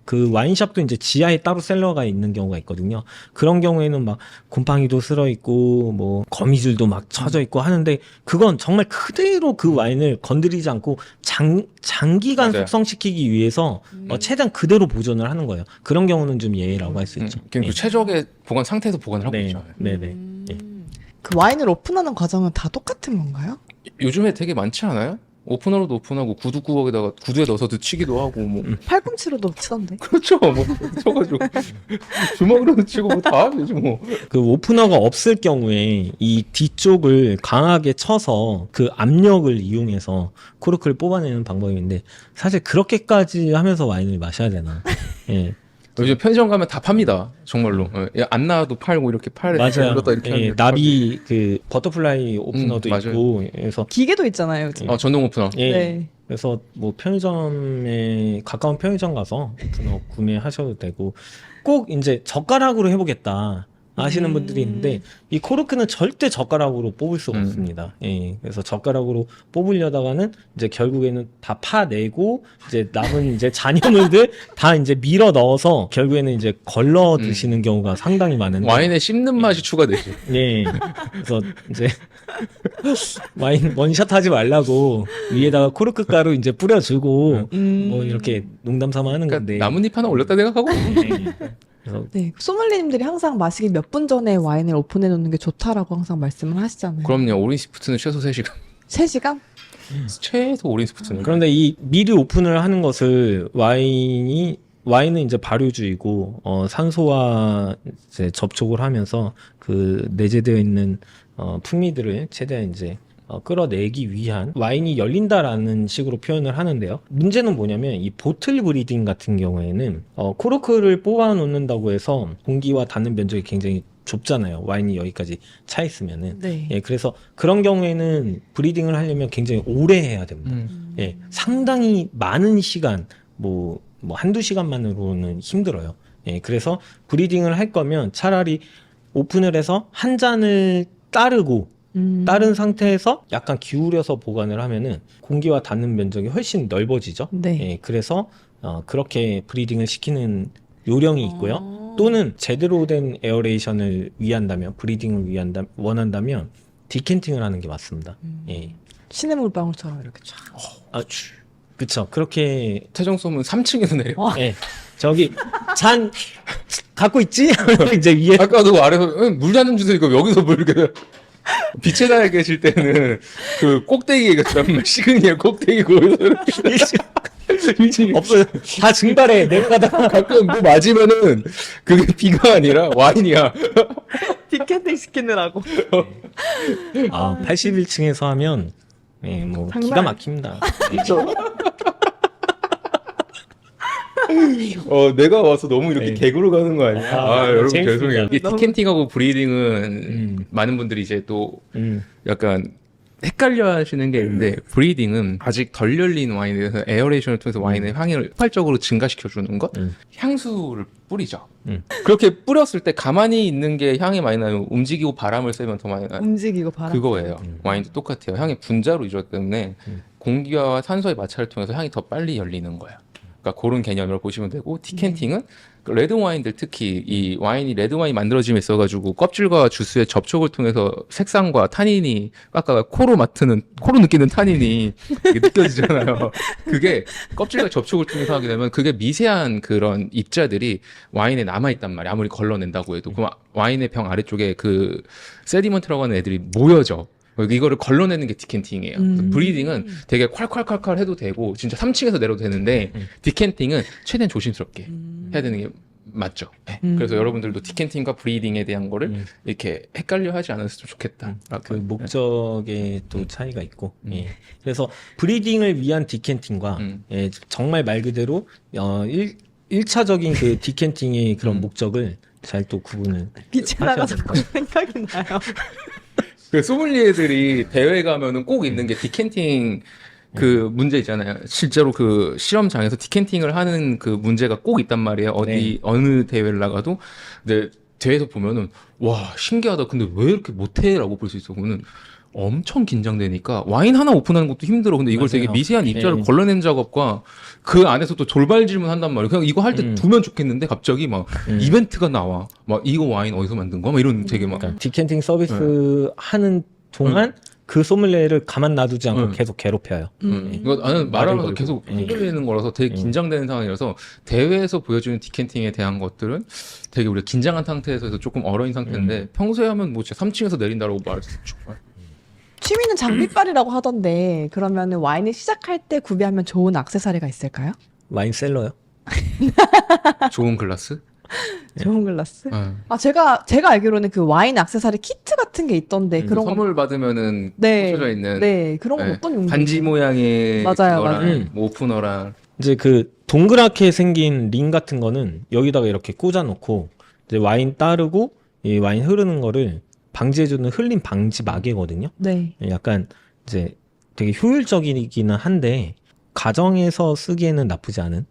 S1: 그 와인샵도 이제 지하에 따로 셀러가 있는 경우가 있거든요. 그런 경우에는 막 곰팡이도 쓸어 있고 뭐 거미줄도 막 쳐져 있고 하는데 그건 정말 그대로 그 와인을 건드리지 않고 장기간
S3: 맞아요.
S1: 숙성시키기 위해서 최대한 그대로 보존을 하는 거예요. 그런 경우는 좀 예외라고 할 수 있죠.
S3: 그냥 그 최적의 보관 상태에서 보관을 하고
S1: 네,
S3: 있죠.
S1: 네네.
S2: 그 와인을 오픈하는 과정은 다 똑같은 건가요?
S3: 요즘에 되게 많지 않아요? 오프너로도 오픈하고 구두 구멍에다가 구두에 넣어서 넣치기도 하고 뭐
S2: 팔꿈치로도 치던데.
S3: 그렇죠. 뭐 쳐가지고 주먹으로도 치고 뭐 다 하죠 뭐.
S1: 그 오프너가 없을 경우에 이 뒤쪽을 강하게 쳐서 그 압력을 이용해서 코르크를 뽑아내는 방법인데 사실 그렇게까지 하면서 와인을 마셔야 되나? 예.
S3: 요즘 편의점 가면 다 팝니다. 정말로. 예, 안 나와도 팔고 이렇게 팔에
S1: 맞아요.
S3: 이렇게
S1: 예,
S3: 하는
S1: 나비 그 버터플라이 오프너도
S3: 맞아요.
S1: 있고 그래서
S2: 기계도 있잖아요, 요즘.
S3: 전동 오프너.
S1: 예.
S2: 네.
S1: 그래서 뭐 편의점에 가까운 편의점 가서 오프너 구매하셔도 되고 꼭 이제 젓가락으로 해보겠다 하시는 분들이 있는데 이 코르크는 절대 젓가락으로 뽑을 수가 없습니다. 예. 그래서 젓가락으로 뽑으려다가는 이제 결국에는 다 파내고 이제 남은 이제 잔여물들 다 이제 밀어 넣어서 결국에는 이제 걸러 드시는 경우가 상당히 많은데
S3: 와인에 씹는 맛이 추가되죠.
S1: 예. 그래서 이제 와인 원샷 하지 말라고 위에다가 코르크 가루 이제 뿌려주고 뭐 이렇게 농담 삼아 하는
S3: 그러니까
S1: 건데.
S3: 나뭇잎 하나 올렸다 생각하고
S1: 예. 그래서
S2: 네, 소믈리님들이 항상 마시기 몇 분 전에 와인을 오픈해 놓는 게 좋다라고 항상 말씀을 하시잖아요.
S3: 그럼요. 오린스푸트는 최소 3시간.
S2: 3시간?
S3: 최소 오린스푸트는.
S1: 그런데 이 미리 오픈을 하는 것을 와인은 이제 발효주이고 산소와 이제 접촉을 하면서 그 내재되어 있는 풍미들을 최대한 이제 끌어내기 위한 와인이 열린다라는 식으로 표현을 하는데요. 문제는 뭐냐면 이 보틀 브리딩 같은 경우에는 코르크를 뽑아 놓는다고 해서 공기와 닿는 면적이 굉장히 좁잖아요. 와인이 여기까지 차 있으면은.
S2: 네.
S1: 예, 그래서 그런 경우에는 브리딩을 하려면 굉장히 오래 해야 됩니다. 예, 상당히 많은 시간, 뭐 한두 시간만으로는 힘들어요. 예, 그래서 브리딩을 할 거면 차라리 오픈을 해서 한 잔을 따르고 따른 상태에서 약간 기울여서 보관을 하면은 공기와 닿는 면적이 훨씬 넓어지죠.
S2: 네.
S1: 예, 그래서 그렇게 브리딩을 시키는 요령이 있고요. 또는 제대로 된 에어레이션을 위한다면, 브리딩을 원한다면 디캔팅을 하는 게 맞습니다. 예.
S2: 신의 물방울처럼 이렇게 쫙.
S1: 그쵸. 그렇게
S3: 태정 쏘면 3층에서 내려.
S1: 예. 저기 잔 갖고 있지? 이제 위에
S3: 아까도 아래서 물 잔좀 주세요. 이거 여기서 물 이렇게 빛에 나에 계실 때는 그 꼭대기가 정말 시그니엘 꼭대기고
S1: 없어요. 다 증발해 내려가다가
S3: 가끔 뭐 맞으면은 그게 비가 아니라 와인이야.
S2: 디캔팅 시키느라고.
S1: 81층에서 하면 예, 뭐
S2: 장난
S1: 기가 막힙니다.
S3: 내가 와서 너무 이렇게
S1: 네.
S3: 개그로 가는 거 아니야? 여러분
S1: 재밌습니다.
S3: 죄송해요. 이
S2: 너무-
S3: 디캔팅하고 브리딩은 많은 분들이 이제 또 약간 헷갈려 하시는 게 있는데 브리딩은 아직 덜 열린 와인에 대해서 에어레이션을 통해서 와인의 향을 폭발적으로 증가시켜 주는 것, 향수를 뿌리죠. 그렇게 뿌렸을 때 가만히 있는 게 향이 많이 나요. 움직이고 바람을 쐬면 더 많이 나요.
S2: 움직이고 바람.
S3: 그거예요. 와인도 똑같아요. 향이 분자로 이루어졌기 때문에 공기와 산소의 마찰을 통해서 향이 더 빨리 열리는 거예요. 그러니까 그런 개념으로 보시면 되고 디켄팅은 그 레드 와인들 특히 이 와인이 레드 와인 만들어짐에 있어가지고 껍질과 주스의 접촉을 통해서 색상과 타닌이 아까 코로 느끼는 타닌이 이게 느껴지잖아요. 그게 껍질과 접촉을 통해서 하게 되면 그게 미세한 그런 입자들이 와인에 남아 있단 말이야. 아무리 걸러낸다고 해도 그럼 와인의 병 아래쪽에 그 세디먼트라고 하는 애들이 모여져. 이거를 걸러내는 게 디켄팅이에요. 브리딩은 되게 콸콸콸콸 해도 되고 진짜 3층에서 내려도 되는데 디켄팅은 최대한 조심스럽게 해야 되는 게 맞죠. 네. 그래서 여러분들도 디켄팅과 브리딩에 대한 거를 이렇게 헷갈려 하지 않았으면 좋겠다.
S1: 그 목적에 또 차이가 있고 그래서 브리딩을 위한 디켄팅과 정말 말 그대로 1차적인 그 디켄팅의 그런 목적을 잘 또 구분을
S2: 빛에
S1: 하셔야
S2: 나가서
S1: 된다.
S2: 생각이 나요.
S3: 그 소믈리에들이 대회 가면은 꼭 있는 게 디켄팅 그 문제 있잖아요. 실제로 그 실험장에서 디켄팅을 하는 그 문제가 꼭 있단 말이에요. 어느 대회를 나가도. 근데 대회에서 보면은 와 신기하다. 근데 왜 이렇게 못해라고 볼 수 있어. 그거는 엄청 긴장되니까 와인 하나 오픈하는 것도 힘들어. 근데 이걸
S1: 맞아요.
S3: 되게 미세한 입자를 걸러낸 작업과 그 안에서 또 돌발 질문한단 말이에요. 그냥 이거 할 때 두면 좋겠는데 갑자기 막 이벤트가 나와. 막 이거 와인 어디서 만든 거야? 막 이런 되게 막
S1: 그러니까 디켄팅 서비스 하는 동안 그 소믈리에를 가만 놔두지 않고 계속 괴롭혀요.
S3: 이거 나는 말하면서
S1: 걸고.
S3: 계속 흔들리는 거라서 되게 긴장되는 상황이라서 대회에서 보여주는 디켄팅에 대한 것들은 되게 우리가 긴장한 상태에서 해서 조금 얼어인 상태인데 평소에 하면 뭐 진짜 3층에서 내린다라고 말할 수 있죠.
S2: 취미는 장비빨이라고 하던데 그러면은 와인을 시작할 때 구비하면 좋은 액세서리가 있을까요?
S1: 와인 셀러요?
S3: 좋은 글라스?
S2: 좋은 글라스?
S3: 네.
S2: 아 제가 알기로는 그 와인 액세서리 키트 같은 게 있던데 그런 거
S3: 선물 받으면은
S2: 네.
S3: 꽂혀져 있는
S2: 네 그런 건
S3: 네.
S2: 어떤 용도?
S3: 반지 모양의
S2: 맞아요,
S3: 그거랑
S2: 맞아요.
S3: 뭐 오프너랑
S1: 이제 그 동그랗게 생긴 링 같은 거는 여기다가 이렇게 꽂아놓고 이제 와인 따르고 이 와인 흐르는 거를 방지해주는 흘림 방지 마개거든요.
S2: 네.
S1: 약간 이제 되게 효율적이기는 한데 가정에서 쓰기에는 나쁘지 않은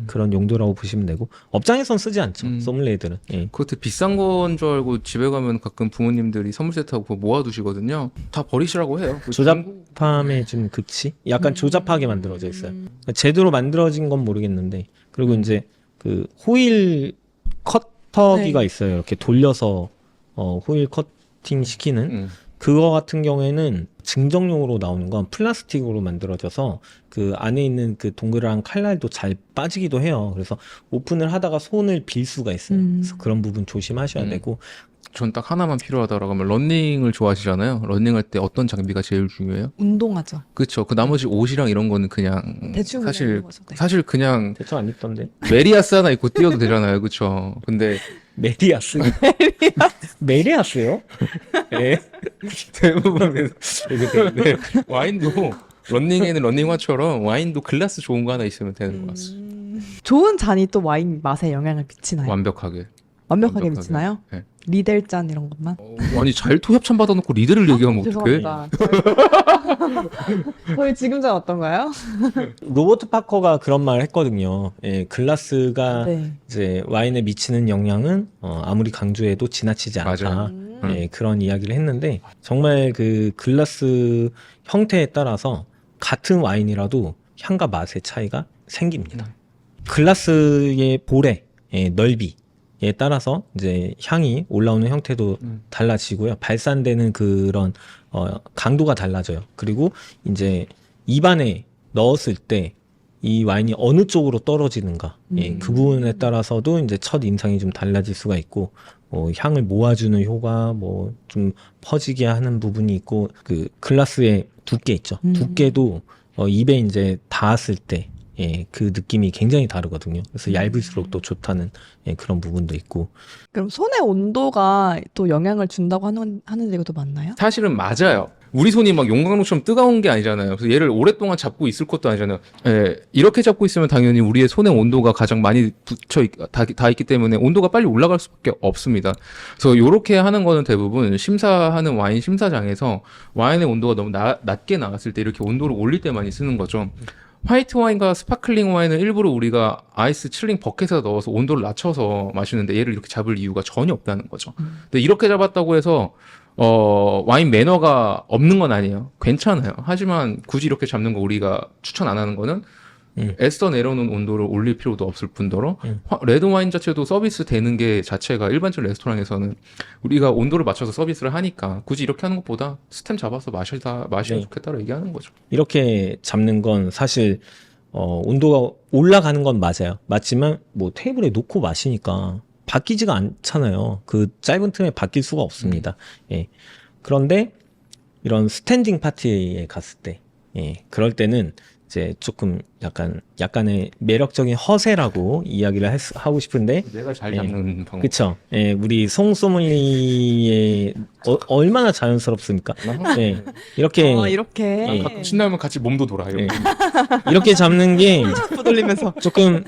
S1: 그런 용도라고 보시면 되고 업장에선 쓰지 않죠. 소믈리에들은.
S3: 그것도 비싼 건 줄 알고 집에 가면 가끔 부모님들이 선물 세트하고 그거 모아두시거든요. 다 버리시라고 해요.
S1: 조잡함의 좀 극치? 약간 조잡하게 만들어져 있어요. 제대로 만들어진 건 모르겠는데 그리고 이제 그 호일 커터기가
S2: 네.
S1: 있어요. 이렇게 돌려서 호일 커팅 시키는 그거 같은 경우에는 증정용으로 나오는 건 플라스틱으로 만들어져서 그 안에 있는 그 동그란 칼날도 잘 빠지기도 해요. 그래서 오픈을 하다가 손을 빌 수가 있어요. 그래서 그런 부분 조심하셔야 되고.
S3: 전 딱 하나만 필요하다라고 하면 러닝을 좋아하시잖아요. 러닝할 때 어떤 장비가 제일 중요해요?
S2: 운동하죠.
S3: 그렇죠. 그 나머지 옷이랑 이런 거는 그냥
S2: 대충
S3: 사실
S2: 그냥 거죠. 네.
S3: 사실 그냥
S1: 대충 안 입던데.
S3: 메리아스 하나 입고 뛰어도 되잖아요. 그렇죠. 근데
S1: 메리아스? 메리아스요? 네.
S3: 대부분 네. 와인도 런닝에는 런닝화처럼 와인도 글라스 좋은 거 하나 있으면 되는 것 같습니다.
S2: 좋은 잔이 또 와인 맛에 영향을 미치나요?
S3: 완벽하게.
S2: 완벽하게 미치나요?
S3: 네.
S2: 리델 잔 이런 것만?
S3: 아니 잘토 협찬 받아놓고 리드를 얘기하면 어떡해?
S2: 죄송합니다. 저희 지금 잔 어떤가요?
S1: 로버트 파커가 그런 말을 했거든요. 글라스가
S2: 네.
S1: 이제 와인에 미치는 영향은 아무리 강조해도 지나치지 않다.
S3: 맞아요.
S1: 그런 이야기를 했는데 정말 그 글라스 형태에 따라서 같은 와인이라도 향과 맛의 차이가 생깁니다. 글라스의 볼의 넓이에 따라서 이제 향이 올라오는 형태도 달라지고요. 발산되는 그런 강도가 달라져요. 그리고 이제 입안에 넣었을 때 이 와인이 어느 쪽으로 떨어지는가, 그 부분에 따라서도 이제 첫 인상이 좀 달라질 수가 있고, 향을 모아주는 효과, 뭐 좀 퍼지게 하는 부분이 있고, 그 글라스의 두께 있죠. 두께도 입에 이제 닿았을 때, 그 느낌이 굉장히 다르거든요. 그래서 얇을수록 또 좋다는 그런 부분도 있고.
S2: 그럼 손의 온도가 또 영향을 준다고 하는데 이것도 맞나요?
S3: 사실은 맞아요. 우리 손이 막 용광로처럼 뜨거운 게 아니잖아요. 그래서 얘를 오랫동안 잡고 있을 것도 아니잖아요. 이렇게 잡고 있으면 당연히 우리의 손의 온도가 가장 많이 다 있기 때문에 온도가 빨리 올라갈 수밖에 없습니다. 그래서 이렇게 하는 거는 대부분 심사하는 와인 심사장에서 와인의 온도가 너무 낮게 나갔을 때 이렇게 온도를 올릴 때 많이 쓰는 거죠. 화이트 와인과 스파클링 와인은 일부러 우리가 아이스 칠링 버켓에 넣어서 온도를 낮춰서 마시는데 얘를 이렇게 잡을 이유가 전혀 없다는 거죠. 근데 이렇게 잡았다고 해서 와인 매너가 없는 건 아니에요. 괜찮아요. 하지만 굳이 이렇게 잡는 거 우리가 추천 안 하는 거는 애써 내려놓은 온도를 올릴 필요도 없을 뿐더러 레드 와인 자체도 서비스 되는 게 자체가 일반적 레스토랑에서는 우리가 온도를 맞춰서 서비스를 하니까 굳이 이렇게 하는 것보다 스템 잡아서 마시면
S1: 네.
S3: 좋겠다고 얘기하는 거죠.
S1: 이렇게 잡는 건 사실 온도가 올라가는 건 맞아요. 맞지만 뭐 테이블에 놓고 마시니까 바뀌지가 않잖아요. 그 짧은 틈에 바뀔 수가 없습니다. 예. 그런데 이런 스탠딩 파티에 갔을 때, 예, 그럴 때는 이제 조금 약간의 매력적인 허세라고 이야기를 하고 싶은데,
S3: 내가 잘
S1: 예.
S3: 잡는 방법.
S1: 그쵸? 예, 우리 송 소믈리에 얼마나 자연스럽습니까? 예, 이렇게
S2: 이렇게
S1: 예.
S3: 가끔 신나면 같이 몸도 돌아요.
S1: 예. 이렇게 잡는 게
S2: 돌리면서
S1: 조금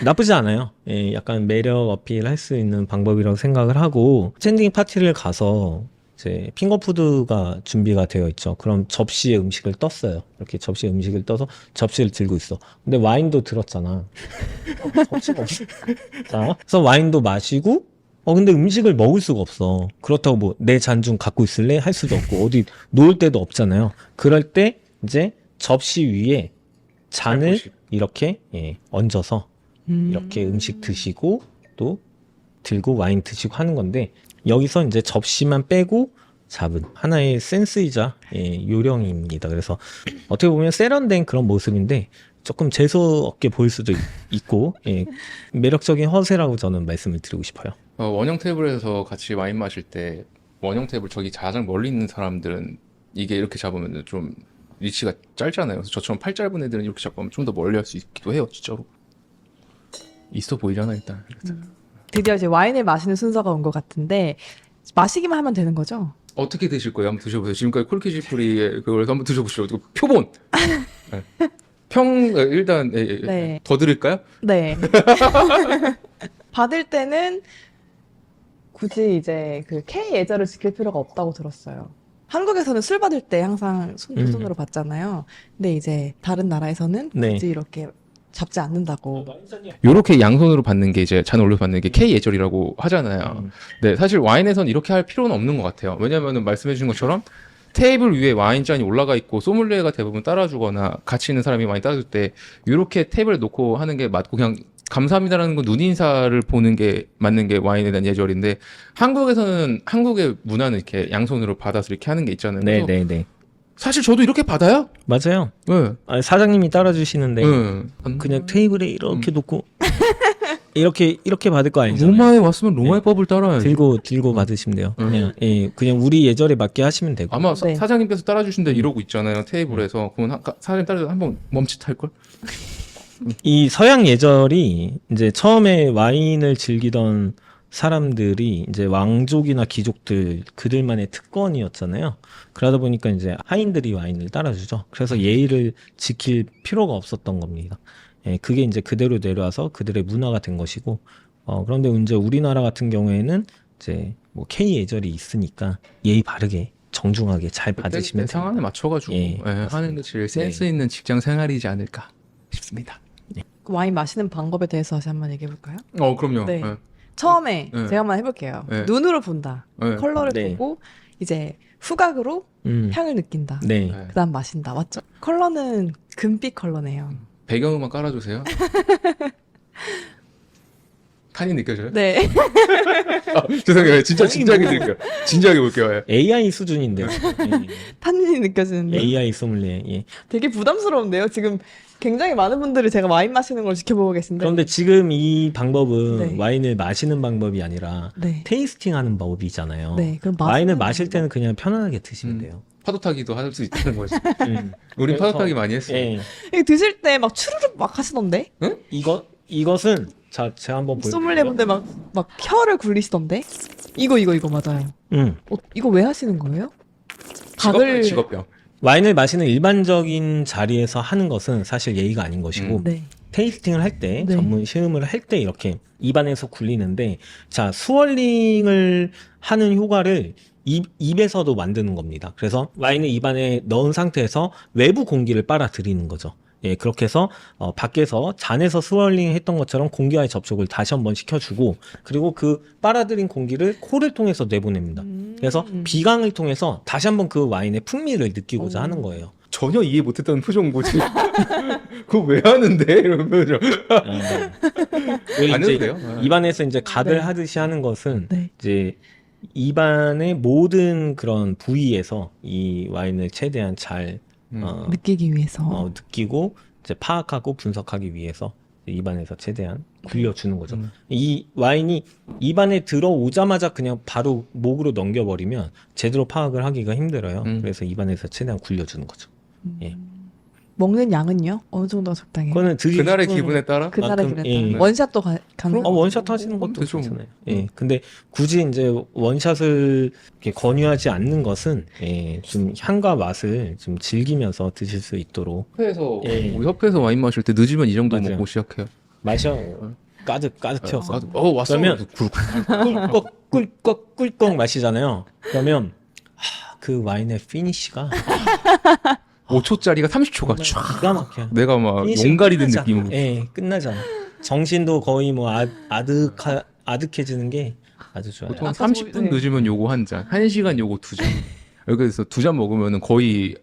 S1: 나쁘지 않아요. 예, 약간 매력 어필할 수 있는 방법이라고 생각을 하고 스탠딩 파티를 가서 이제 핑거푸드가 준비가 되어 있죠. 그럼 접시에 음식을 떴어요. 이렇게 접시에 음식을 떠서 접시를 들고 있어. 근데 와인도 들었잖아. 접시가 없어. 자, 그래서 와인도 마시고 근데 음식을 먹을 수가 없어. 그렇다고 뭐 내 잔 좀 갖고 있을래? 할 수도 없고 어디 놓을 데도 없잖아요. 그럴 때 이제 접시 위에 잔을
S3: 살포시.
S1: 이렇게 얹어서 이렇게 음식 드시고 또 들고 와인 드시고 하는 건데 여기서 이제 접시만 빼고 잡은 하나의 센스이자 요령입니다. 그래서 어떻게 보면 세련된 그런 모습인데 조금 재수 없게 보일 수도 있고 매력적인 허세라고 저는 말씀을 드리고 싶어요.
S3: 원형 테이블에서 같이 와인 마실 때 원형 테이블 저기 가장 멀리 있는 사람들은 이게 이렇게 잡으면 좀 리치가 짧잖아요. 그래서 저처럼 팔 짧은 애들은 이렇게 잡으면 좀 더 멀리 할 수 있기도 해요. 진짜로. 있어 보이잖아 일단.
S2: 드디어 이제 와인을 마시는 순서가 온 것 같은데 마시기만 하면 되는 거죠?
S3: 어떻게 드실 거예요? 한번 드셔보세요. 지금까지 콜키지 프리의 그걸 한번 드셔보시죠. 표본. 네. 일단
S2: 네.
S3: 더 드릴까요?
S2: 네. 받을 때는 굳이 이제 그 K 예절을 지킬 필요가 없다고 들었어요. 한국에서는 술 받을 때 항상 두 손으로 받잖아요. 근데 이제 다른 나라에서는
S1: 네.
S2: 굳이 이렇게 잡지 않는다고.
S3: 요렇게 양손으로 받는 게 이제 잔 올려 받는 게 K 예절이라고 하잖아요. 네, 사실 와인에선 이렇게 할 필요는 없는 것 같아요. 왜냐면은 말씀해 주신 것처럼 테이블 위에 와인잔이 올라가 있고 소믈리에가 대부분 따라주거나 같이 있는 사람이 많이 따라줄 때 이렇게 테이블에 놓고 하는 게 맞고 그냥 감사합니다라는 건 눈인사를 보는 게 맞는 게 와인에 대한 예절인데 한국에서는 한국의 문화는 이렇게 양손으로 받아서 이렇게 하는 게 있잖아요. 그래서
S1: 네네네.
S3: 사실 저도 이렇게 받아요.
S1: 맞아요.
S3: 네.
S1: 사장님이 따라주시는데
S3: 네.
S1: 그냥 테이블에 이렇게 놓고 이렇게 받을 거 아니잖아요.
S3: 로마에 왔으면 로마의 법을 따라야지.
S1: 들고 받으시면 돼요. 그냥 우리 예절에 맞게 하시면 되고.
S3: 아마
S2: 네.
S3: 사장님께서 따라주신다 이러고 있잖아요 테이블에서. 그러면 사장님 따라서 한번 멈칫할 걸.
S1: 이 서양 예절이 이제 처음에 와인을 즐기던 사람들이 이제 왕족이나 귀족들 그들만의 특권이었잖아요. 그러다 보니까 이제 하인들이 와인을 따라주죠. 그래서 예의를 지킬 필요가 없었던 겁니다. 그게 이제 그대로 내려와서 그들의 문화가 된 것이고, 그런데 이제 우리나라 같은 경우에는 이제 뭐 K 예절이 있으니까 예의 바르게 정중하게 잘 받으시면
S3: 그때 상황에 맞춰가지고 하는 게 제일 센스 있는 직장 생활이지 않을까 싶습니다.
S2: 와인 마시는 방법에 대해서 다시 한번 얘기해 볼까요?
S3: 그럼요.
S2: 네. 처음에
S3: 네.
S2: 제가 한번 해볼게요.
S3: 네.
S2: 눈으로 본다.
S3: 네.
S2: 컬러를
S1: 네.
S2: 보고 이제 후각으로 향을 느낀다.
S1: 네.
S3: 네.
S2: 그다음 마신다. 맞죠? 컬러는 금빛 컬러네요.
S3: 배경음악 깔아주세요. 탄이 느껴져요?
S2: 네.
S3: 죄송해요. 진지하게 드릴게요. 진지하게 볼게요.
S1: AI 수준인데요.
S2: 탄닌이 느껴지는데
S1: AI 소믈리에. 예.
S2: 되게 부담스러운데요. 지금 굉장히 많은 분들이 제가 와인 마시는 걸 지켜보고 계신데.
S1: 그런데 지금 이 방법은
S2: 네.
S1: 와인을 마시는 방법이 아니라
S2: 네.
S1: 테이스팅하는 방법이잖아요.
S2: 네. 그럼
S1: 와인을
S2: 마시는
S1: 마실
S2: 방법.
S1: 때는 그냥 편안하게 드시면 돼요.
S3: 파도 타기도 할 수 있다는 거지.
S1: 음.
S3: 우린
S1: 그래서-
S3: 파도 타기 많이 했어요.
S1: 예.
S2: 이거 드실 때 막 추르륵 막 하시던데?
S1: 이것은 자 제가 한번 볼게요.
S2: 소믈리에 분들 막 혀를 굴리시던데? 이거 맞아요. 이거 왜 하시는 거예요?
S3: 직업병.
S1: 와인을 마시는 일반적인 자리에서 하는 것은 사실 예의가 아닌 것이고
S2: 네.
S1: 테이스팅을 할 때
S2: 네.
S1: 전문 시음을 할 때 이렇게 입안에서 굴리는데 자 스월링을 하는 효과를 입에서도 만드는 겁니다. 그래서 와인을 입안에 넣은 상태에서 외부 공기를 빨아들이는 거죠. 예, 그렇게 해서 밖에서 잔에서 스월링 했던 것처럼 공기와의 접촉을 다시 한번 시켜주고 그리고 그 빨아들인 공기를 코를 통해서 내보냅니다. 그래서 비강을 통해서 다시 한번 그 와인의 풍미를 느끼고자
S2: 오.
S1: 하는 거예요.
S3: 전혀 이해 못했던 표정 뭐지? 그거 왜 하는데? 이런 표정. 안 해도 돼요?
S1: 입안에서 이제 각을
S2: 네.
S1: 하듯이 하는 것은
S2: 네.
S1: 이제 입안의 모든 그런 부위에서 이 와인을 최대한 잘
S2: 느끼기 위해서.
S1: 느끼고 이제 파악하고 분석하기 위해서 입안에서 최대한 굴려주는 거죠. 이 와인이 입안에 들어오자마자 그냥 바로 목으로 넘겨버리면 제대로 파악을 하기가 힘들어요. 그래서 입안에서 최대한 굴려주는 거죠. 예.
S2: 먹는 양은요? 어느 정도가 적당해요?
S1: 그거는 드시고
S3: 그날의
S1: 싶은
S3: 기분에 따라?
S2: 그날의
S1: 만큼,
S2: 기분에
S1: 예.
S2: 따라. 원샷도 가능?
S1: 원샷 하시는 것도
S3: 되죠.
S1: 괜찮아요. 예. 근데 굳이 이제 원샷을 이렇게 권유하지 않는 것은 좀 향과 맛을 좀 즐기면서 드실 수 있도록
S3: 협회에서
S1: 예.
S3: 우리 협회에서 와인 마실 때 늦으면 이 정도
S1: 맞아요.
S3: 먹고 시작해요.
S1: 마셔 가득 채워서
S3: 왔어.
S1: 그러면 꿀꺽 마시잖아요. 그러면 그 와인의 피니쉬가
S3: 5초짜리가 30초가
S1: 정말
S3: 쫙.
S1: 기가 막혀.
S3: 내가 막
S1: 피니쉬가
S3: 용가리 든
S1: 끝나잖아.
S3: 느낌으로.
S1: 예, 끝나잖아. 정신도 거의 뭐 아득해지는 게 아주 좋아요.
S3: 보통
S2: 아까
S3: 30분
S2: 저희- 네.
S3: 늦으면 요거 한 잔, 1시간 요거 2잔. 여기서 2잔 먹으면은 거의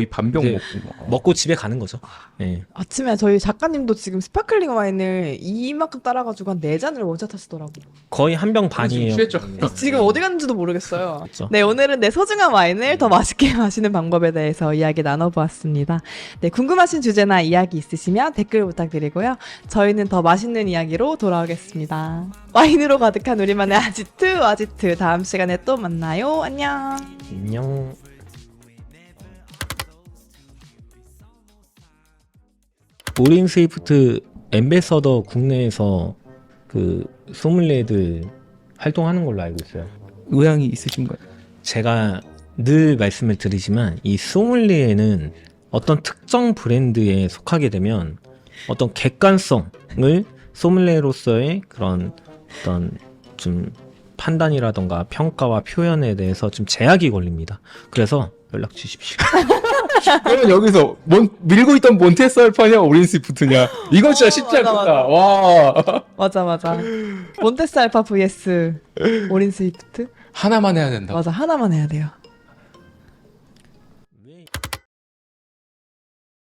S3: 반병
S1: 이제
S3: 먹고.
S1: 먹고 집에 가는 거죠. 예.
S2: 아침에 저희 작가님도 지금 스파클링 와인을 이만큼 따라가지고 한 4잔을 원샷 하시더라고요.
S1: 거의 한 병 반이에요.
S3: 취했죠.
S2: 지금 어디 갔는지도 모르겠어요.
S1: 그렇죠.
S2: 네, 오늘은 내 소중한 와인을 더 맛있게 마시는 방법에 대해서 이야기 나눠보았습니다. 네, 궁금하신 주제나 이야기 있으시면 댓글 부탁드리고요. 저희는 더 맛있는 이야기로 돌아오겠습니다. 와인으로 가득한 우리만의 아지트. 다음 시간에 또 만나요. 안녕.
S1: 안녕. 오린 스위프트 앰베서더 국내에서 그 소믈리에들 활동하는 걸로 알고 있어요.
S3: 의향이 있으신가요?
S1: 제가 늘 말씀을 드리지만 이 소믈리에는 어떤 특정 브랜드에 속하게 되면 어떤 객관성을 소믈리에로서의 그런 어떤 좀 판단이라던가 평가와 표현에 대해서 좀 제약이 걸립니다. 그래서 연락 주십시오.
S3: 그러면 여기서 밀고 있던 몬테스 알파냐 오린 스위프트냐? 이건 진짜 쉽지
S2: 맞아,
S3: 않겠다. 와.
S2: 맞아. 몬테스 알파 vs 오린 스위프트?
S3: 하나만 해야 된다.
S2: 맞아, 하나만 해야 돼요.